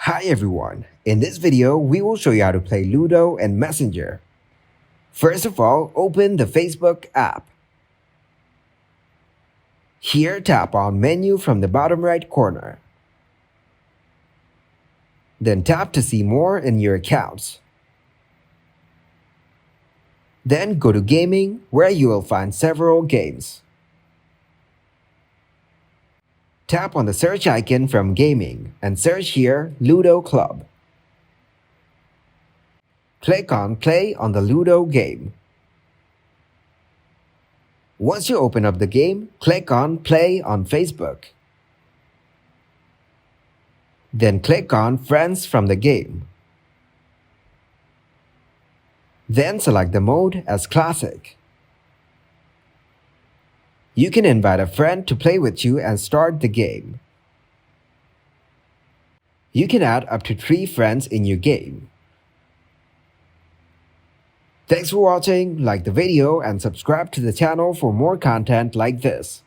Hi everyone, in this video we will show you how to play Ludo and Messenger. First of all, open the Facebook app. Here tap on Menu from the bottom right corner. Then tap to see more in your accounts. Then go to Gaming where you will find several games. Tap on the search icon from Gaming and search here Ludo Club. Click on Play on the Ludo game. Once you open up the game, click on Play on Facebook. Then click on Friends from the game. Then select the mode as Classic. You can invite a friend to play with you and start the game. You can add up to 3 friends in your game. Thanks for watching, like the video and subscribe to the channel for more content like this.